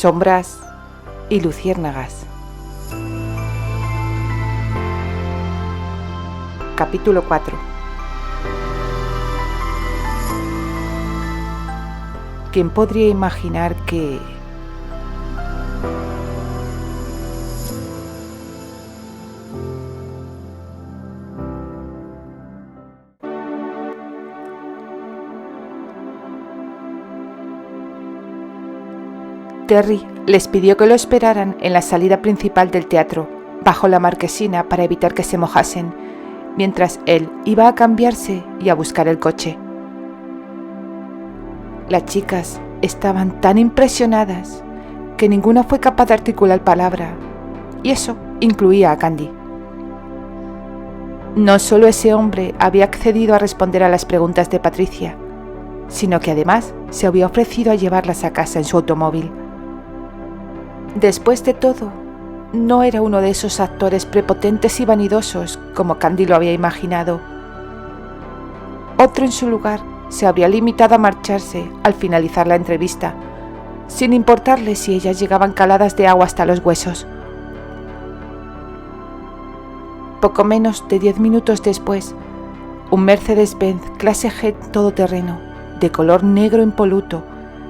sombras y luciérnagas. Capítulo 4. ¿Quién podría imaginar que... Terry les pidió que lo esperaran en la salida principal del teatro, bajo la marquesina para evitar que se mojasen, mientras él iba a cambiarse y a buscar el coche. Las chicas estaban tan impresionadas que ninguna fue capaz de articular palabra, y eso incluía a Candy. No solo ese hombre había accedido a responder a las preguntas de Patricia, sino que además se había ofrecido a llevarlas a casa en su automóvil. Después de todo, no era uno de esos actores prepotentes y vanidosos como Candy lo había imaginado. Otro en su lugar se habría limitado a marcharse al finalizar la entrevista, sin importarle si ellas llegaban caladas de agua hasta los huesos. Poco menos de 10 minutos después, un Mercedes-Benz clase G todoterreno, de color negro impoluto,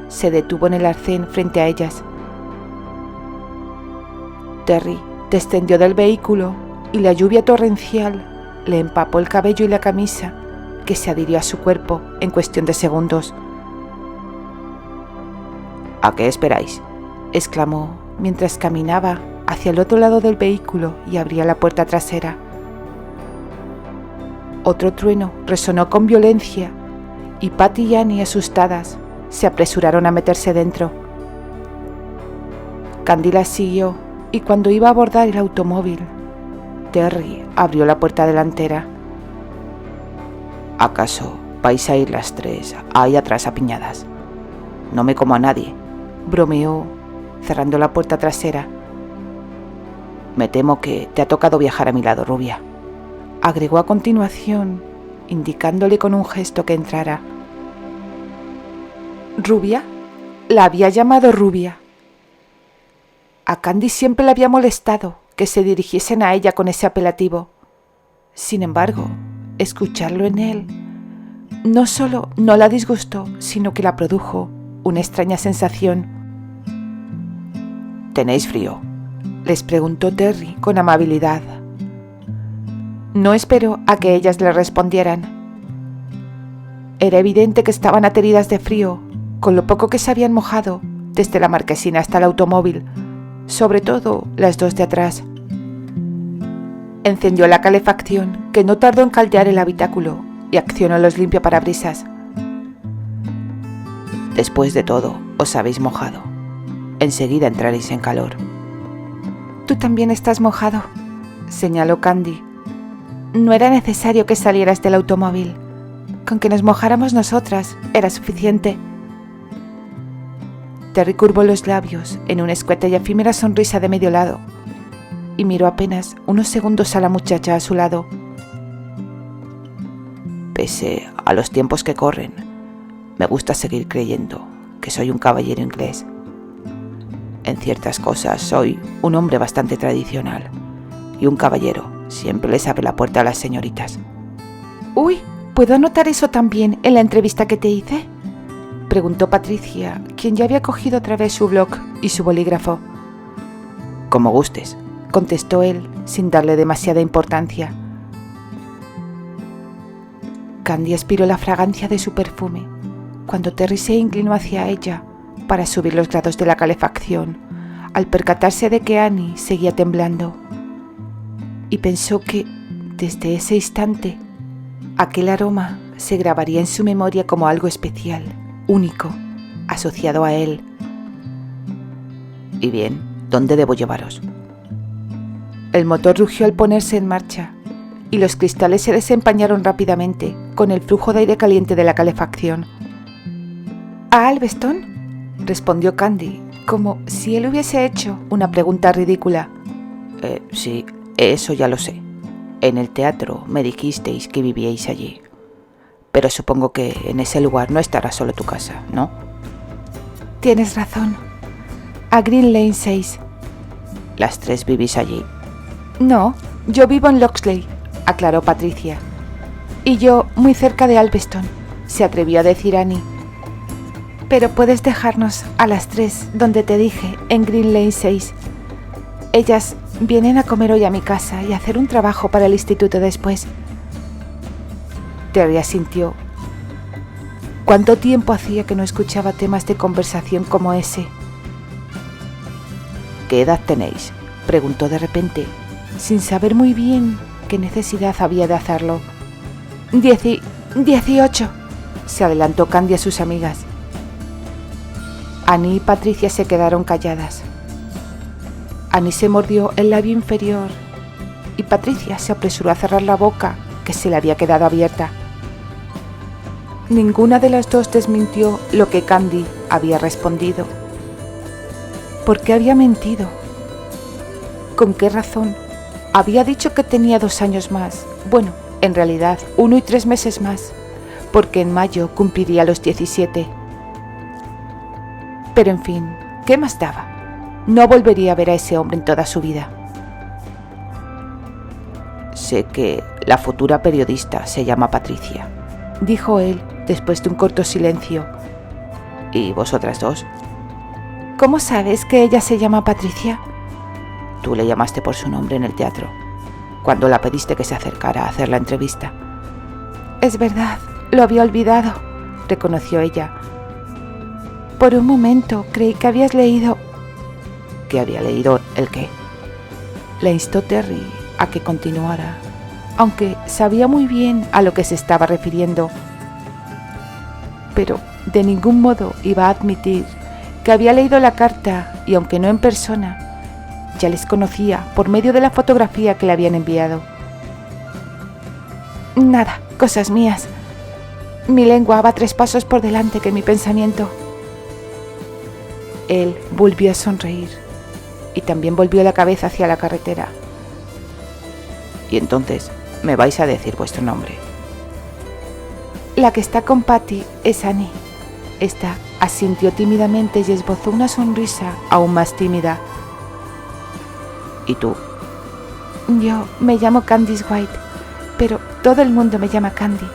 se detuvo en el arcén frente a ellas. Terry descendió del vehículo y la lluvia torrencial le empapó el cabello y la camisa, que se adhirió a su cuerpo en cuestión de segundos. ¿A qué esperáis?, exclamó mientras caminaba hacia el otro lado del vehículo y abría la puerta trasera. Otro trueno resonó con violencia y Pat y Annie, asustadas, se apresuraron a meterse dentro. Candy las siguió y cuando iba a abordar el automóvil, Terry abrió la puerta delantera. ¿Acaso vais a ir las tres ahí atrás apiñadas? No me como a nadie, bromeó, cerrando la puerta trasera. Me temo que te ha tocado viajar a mi lado, rubia, agregó a continuación, indicándole con un gesto que entrara. ¿Rubia? La había llamado rubia. A Candy siempre le había molestado que se dirigiesen a ella con ese apelativo. Sin embargo, escucharlo en él no solo no la disgustó, sino que la produjo una extraña sensación. ¿Tenéis frío?, les preguntó Terry con amabilidad. No esperó a que ellas le respondieran. Era evidente que estaban ateridas de frío, con lo poco que se habían mojado desde la marquesina hasta el automóvil, sobre todo las dos de atrás. Encendió la calefacción, que no tardó en caldear el habitáculo, y accionó los limpiaparabrisas. Después de todo, os habéis mojado. Enseguida entraréis en calor. Tú también estás mojado, señaló Candy. No era necesario que salieras del automóvil. Con que nos mojáramos nosotras era suficiente. Terry curvó los labios en una escueta y efímera sonrisa de medio lado y miró apenas unos segundos a la muchacha a su lado. Pese a los tiempos que corren, me gusta seguir creyendo que soy un caballero inglés. En ciertas cosas soy un hombre bastante tradicional y un caballero siempre les abre la puerta a las señoritas. Uy, ¿puedo anotar eso también en la entrevista que te hice?, preguntó Patricia, quien ya había cogido otra vez su blog y su bolígrafo. Como gustes, contestó él sin darle demasiada importancia. Candy aspiró la fragancia de su perfume cuando Terry se inclinó hacia ella para subir los grados de la calefacción, al percatarse de que Annie seguía temblando, y pensó que, desde ese instante, aquel aroma se grabaría en su memoria como algo especial, único, asociado a él. ¿Y bien, dónde debo llevaros? El motor rugió al ponerse en marcha, y los cristales se desempañaron rápidamente con el flujo de aire caliente de la calefacción. ¿A Alveston?, respondió Candy, como si él hubiese hecho una pregunta ridícula. Sí, eso ya lo sé. En el teatro me dijisteis que vivíais allí. Pero supongo que en ese lugar no estará solo tu casa, ¿no? Tienes razón. A Green Lane 6. ¿Las tres vivís allí? No, yo vivo en Loxley, aclaró Patricia. Y yo muy cerca de Alveston, se atrevió a decir Annie. Pero puedes dejarnos a las 3 donde te dije, en Green Lane 6. Ellas vienen a comer hoy a mi casa y a hacer un trabajo para el instituto después. Terry asintió. ¿Cuánto tiempo hacía que no escuchaba temas de conversación como ese? ¿Qué edad tenéis?, preguntó de repente, sin saber muy bien qué necesidad había de hacerlo. 18, se adelantó Candy a sus amigas. Annie y Patricia se quedaron calladas. Annie se mordió el labio inferior y Patricia se apresuró a cerrar la boca, que se le había quedado abierta. Ninguna de las dos desmintió lo que Candy había respondido. ¿Por qué había mentido? ¿Con qué razón? Había dicho que tenía 2 años más. Bueno, en realidad 1 y 3 meses más, porque en mayo cumpliría los 17. Pero en fin, ¿qué más daba? No volvería a ver a ese hombre en toda su vida. Sé que la futura periodista se llama Patricia, dijo él después de un corto silencio. ¿Y vosotras dos? ¿Cómo sabes que ella se llama Patricia? Tú le llamaste por su nombre en el teatro, cuando la pediste que se acercara a hacer la entrevista. Es verdad, lo había olvidado, reconoció ella. Por un momento creí que habías leído... ¿Que había leído el qué? Le instó Terry a que continuara, aunque sabía muy bien a lo que se estaba refiriendo. Pero de ningún modo iba a admitir que había leído la carta y, aunque no en persona, ya les conocía por medio de la fotografía que le habían enviado. Nada, cosas mías. Mi lengua va 3 pasos por delante que mi pensamiento. Él volvió a sonreír y también volvió la cabeza hacia la carretera. Y entonces me vais a decir vuestro nombre. La que está con Patty es Annie. Esta asintió tímidamente y esbozó una sonrisa aún más tímida. ¿Y tú? Yo me llamo Candice White, pero todo el mundo me llama Candy.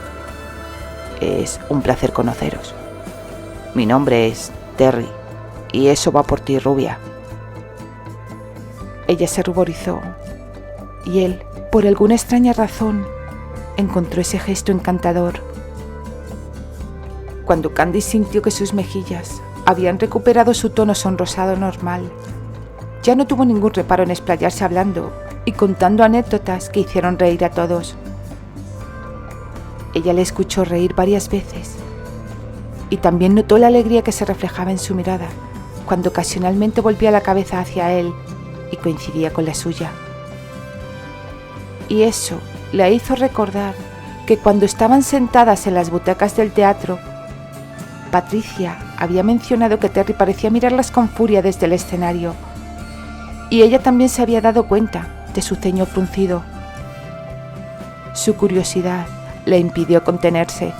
Es un placer conoceros. Mi nombre es Terry, y eso va por ti, rubia. Ella se ruborizó, y él, por alguna extraña razón, encontró ese gesto encantador. Cuando Candy sintió que sus mejillas habían recuperado su tono sonrosado normal, ya no tuvo ningún reparo en explayarse hablando y contando anécdotas que hicieron reír a todos. Ella le escuchó reír varias veces y también notó la alegría que se reflejaba en su mirada cuando ocasionalmente volvía la cabeza hacia él y coincidía con la suya. Y eso le hizo recordar que cuando estaban sentadas en las butacas del teatro, Patricia había mencionado que Terry parecía mirarlas con furia desde el escenario, y ella también se había dado cuenta de su ceño fruncido. Su curiosidad le impidió contenerse.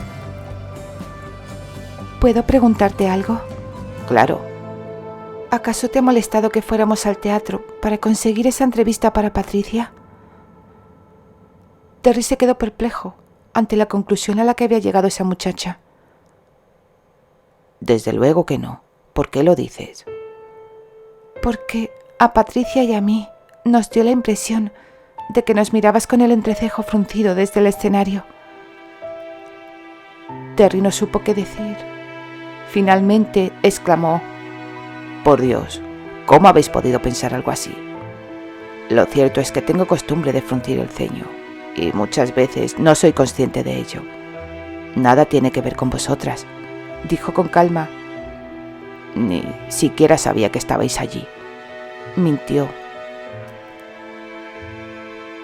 ¿Puedo preguntarte algo? Claro. ¿Acaso te ha molestado que fuéramos al teatro para conseguir esa entrevista para Patricia? Terry se quedó perplejo ante la conclusión a la que había llegado esa muchacha. Desde luego que no. ¿Por qué lo dices? Porque a Patricia y a mí nos dio la impresión de que nos mirabas con el entrecejo fruncido desde el escenario. Terry no supo qué decir. Finalmente exclamó: Por Dios, ¿cómo habéis podido pensar algo así? Lo cierto es que tengo costumbre de fruncir el ceño, y muchas veces no soy consciente de ello. Nada tiene que ver con vosotras, dijo con calma. Ni siquiera sabía que estabais allí. Mintió.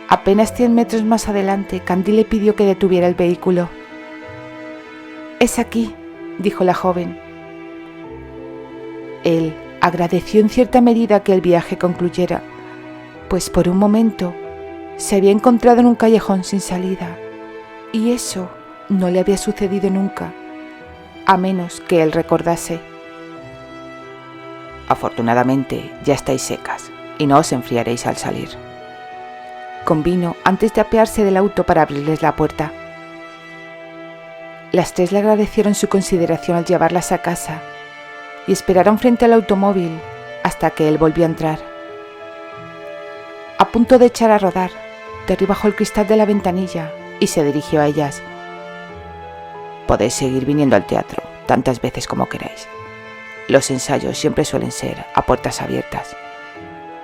Apenas 100 metros más adelante, Candy le pidió que detuviera el vehículo. Es aquí, dijo la joven. Él agradeció en cierta medida que el viaje concluyera, pues por un momento se había encontrado en un callejón sin salida, y eso no le había sucedido nunca, a menos que él recordase. Afortunadamente ya estáis secas y no os enfriaréis al salir. Convino antes de apearse del auto para abrirles la puerta. Las tres le agradecieron su consideración al llevarlas a casa y esperaron frente al automóvil hasta que él volvió a entrar. A punto de echar a rodar, Terry bajó el cristal de la ventanilla y se dirigió a ellas. Podéis seguir viniendo al teatro tantas veces como queráis. Los ensayos siempre suelen ser a puertas abiertas.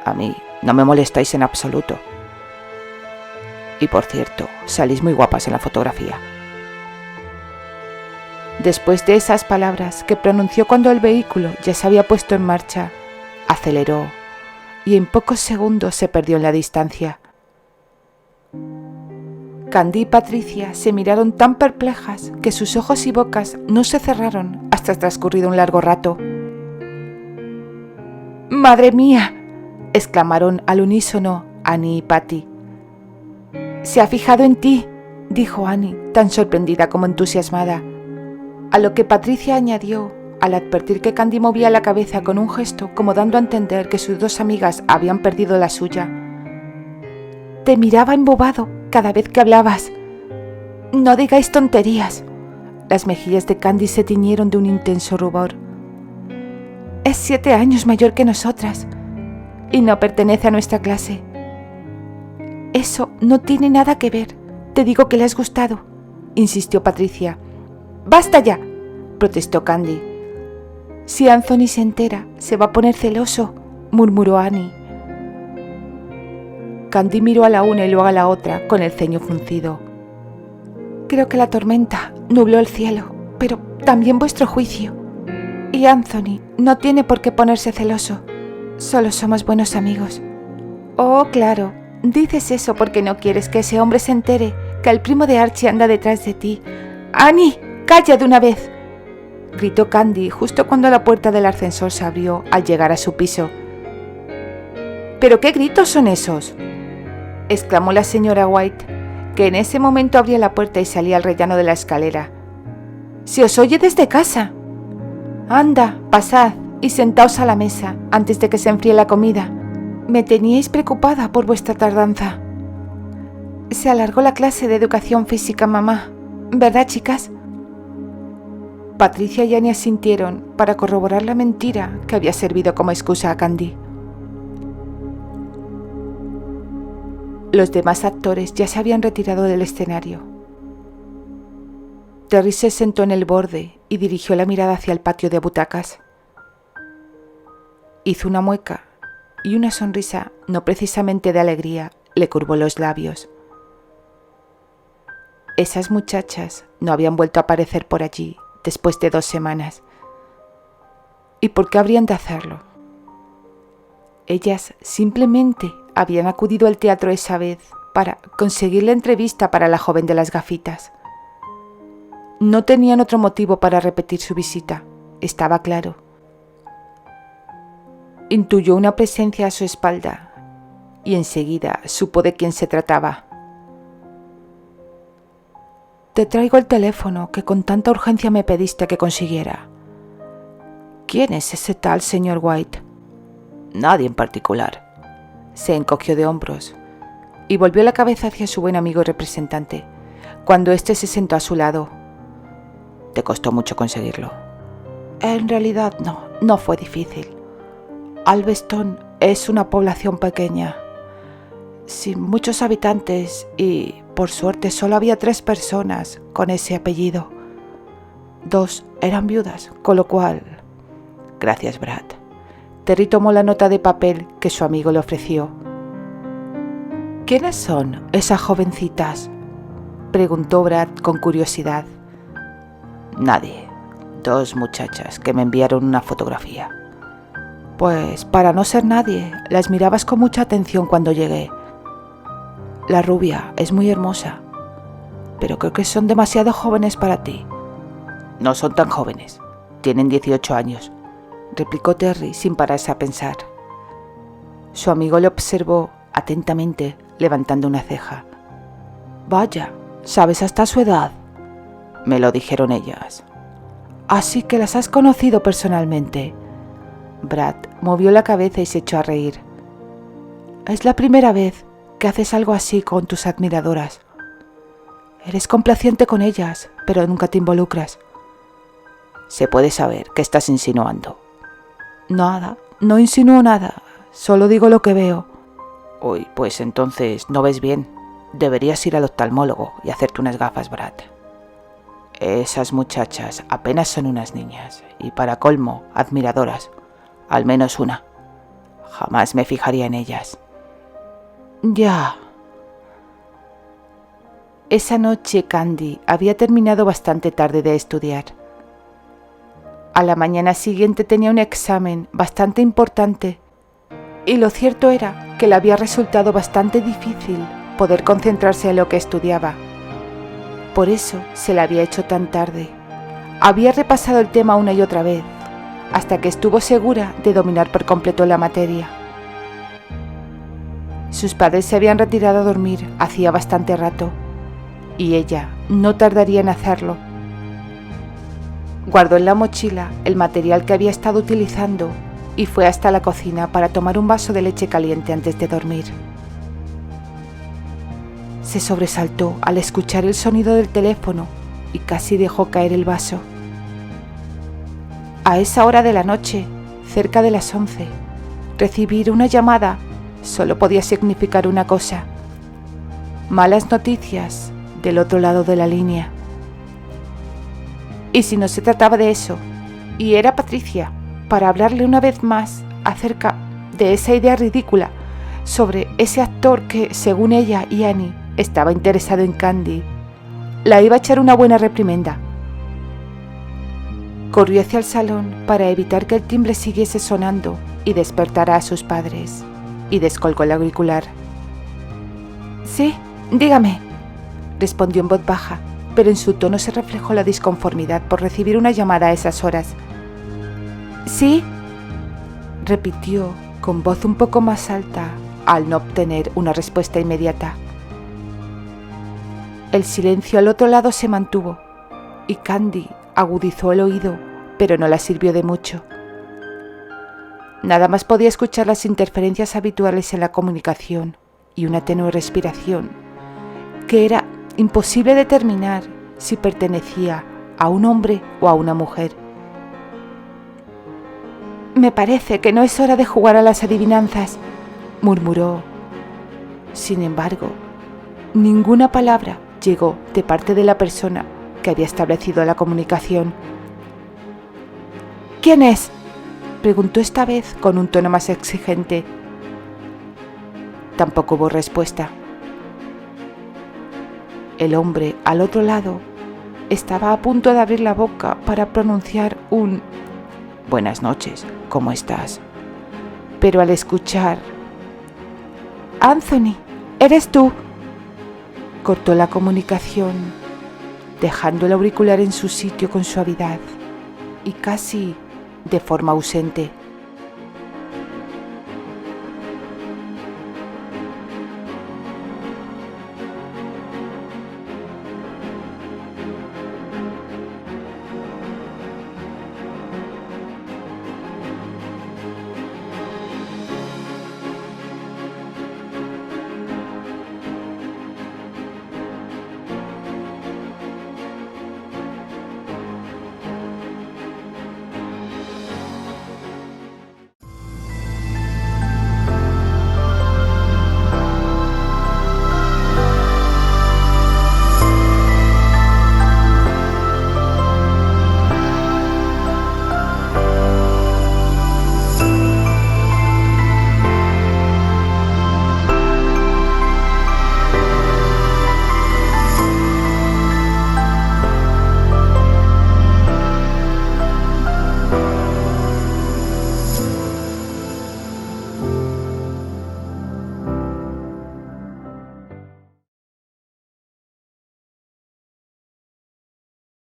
A mí no me molestáis en absoluto. Y por cierto, salís muy guapas en la fotografía. Después de esas palabras que pronunció cuando el vehículo ya se había puesto en marcha, aceleró y en pocos segundos se perdió en la distancia. Candy y Patricia se miraron tan perplejas que sus ojos y bocas no se cerraron hasta transcurrido un largo rato. ¡Madre mía!, exclamaron al unísono Annie y Patty. «Se ha fijado en ti», dijo Annie, tan sorprendida como entusiasmada, a lo que Patricia añadió, al advertir que Candy movía la cabeza con un gesto como dando a entender que sus dos amigas habían perdido la suya. «Te miraba embobado cada vez que hablabas. No digáis tonterías». Las mejillas de Candy se tiñeron de un intenso rubor. «Es 7 años mayor que nosotras y no pertenece a nuestra clase». «Eso no tiene nada que ver. Te digo que le has gustado», insistió Patricia. «¡Basta ya!», protestó Candy. «Si Anthony se entera, se va a poner celoso», murmuró Annie. Candy miró a la una y luego a la otra con el ceño fruncido. «Creo que la tormenta nubló el cielo, pero también vuestro juicio. Y Anthony no tiene por qué ponerse celoso. Solo somos buenos amigos». «Oh, claro, dices eso porque no quieres que ese hombre se entere que el primo de Archie anda detrás de ti». «Annie, calla de una vez», gritó Candy justo cuando la puerta del ascensor se abrió al llegar a su piso. «¿Pero qué gritos son esos?», exclamó la señora White, que en ese momento abría la puerta y salía al rellano de la escalera. «Se os oye desde casa. Anda, pasad y sentaos a la mesa antes de que se enfríe la comida. Me teníais preocupada por vuestra tardanza». «Se alargó la clase de educación física, mamá, ¿verdad, chicas?». Patricia y Annie asintieron para corroborar la mentira que había servido como excusa a Candy. Los demás actores ya se habían retirado del escenario. Terry se sentó en el borde y dirigió la mirada hacia el patio de butacas. Hizo una mueca y una sonrisa, no precisamente de alegría, le curvó los labios. Esas muchachas no habían vuelto a aparecer por allí después de 2 semanas. ¿Y por qué habrían de hacerlo? Ellas simplemente habían acudido al teatro esa vez para conseguir la entrevista para la joven de las gafitas. No tenían otro motivo para repetir su visita, estaba claro. Intuyó una presencia a su espalda y enseguida supo de quién se trataba. «Te traigo el teléfono que con tanta urgencia me pediste que consiguiera». «¿Quién es ese tal señor White?». «Nadie en particular». Se encogió de hombros y volvió la cabeza hacia su buen amigo y representante, cuando éste se sentó a su lado. «¿Te costó mucho conseguirlo?». «En realidad no fue difícil. Alveston es una población pequeña, sin muchos habitantes y, por suerte, solo había 3 personas con ese apellido. 2 eran viudas, con lo cual...». «Gracias, Brad». Terry tomó la nota de papel que su amigo le ofreció. «¿Quiénes son esas jovencitas?», preguntó Brad con curiosidad. «Nadie. 2 muchachas que me enviaron una fotografía». «Pues para no ser nadie, las mirabas con mucha atención cuando llegué. La rubia es muy hermosa, pero creo que son demasiado jóvenes para ti». «No son tan jóvenes. Tienen 18 años», replicó Terry sin pararse a pensar. Su amigo le observó atentamente, levantando una ceja. «Vaya, ¿sabes hasta su edad?». «Me lo dijeron ellas». «Así que las has conocido personalmente». Brad movió la cabeza y se echó a reír. Es la primera vez que haces algo así con tus admiradoras. Eres complaciente con ellas, pero nunca te involucras. ¿Se puede saber qué estás insinuando? Nada, no insinúo nada, solo digo lo que veo. Uy, pues entonces no ves bien. Deberías ir al oftalmólogo y hacerte unas gafas, Brad. Esas muchachas apenas son unas niñas, y para colmo, admiradoras. Al menos una. Jamás me fijaría en ellas. Ya. Esa noche Candy había terminado bastante tarde de estudiar. A la mañana siguiente tenía un examen bastante importante, y lo cierto era que le había resultado bastante difícil poder concentrarse en lo que estudiaba. Por eso se le había hecho tan tarde. Había repasado el tema una y otra vez, hasta que estuvo segura de dominar por completo la materia. Sus padres se habían retirado a dormir hacía bastante rato, y ella no tardaría en hacerlo. Guardó en la mochila el material que había estado utilizando y fue hasta la cocina para tomar un vaso de leche caliente antes de dormir. Se sobresaltó al escuchar el sonido del teléfono y casi dejó caer el vaso. A esa hora de la noche, cerca de las 11, recibir una llamada solo podía significar una cosa: malas noticias del otro lado de la línea. Y si no se trataba de eso, y era Patricia, para hablarle una vez más acerca de esa idea ridícula sobre ese actor que, según ella y Annie, estaba interesado en Candy, la iba a echar una buena reprimenda. Corrió hacia el salón para evitar que el timbre siguiese sonando y despertara a sus padres, y descolgó el auricular. «Sí, dígame», respondió en voz baja, pero en su tono se reflejó la disconformidad por recibir una llamada a esas horas. «¿Sí?», repitió con voz un poco más alta al no obtener una respuesta inmediata. El silencio al otro lado se mantuvo y Candy agudizó el oído, pero no la sirvió de mucho. Nada más podía escuchar las interferencias habituales en la comunicación y una tenue respiración, que era imposible determinar si pertenecía a un hombre o a una mujer. «Me parece que no es hora de jugar a las adivinanzas», murmuró. Sin embargo, ninguna palabra llegó de parte de la persona que había establecido la comunicación. «¿Quién es?», preguntó esta vez con un tono más exigente. Tampoco hubo respuesta. El hombre al otro lado estaba a punto de abrir la boca para pronunciar un «Buenas noches, ¿cómo estás?», pero al escuchar «Anthony, ¿eres tú?», cortó la comunicación, dejando el auricular en su sitio con suavidad y casi de forma ausente.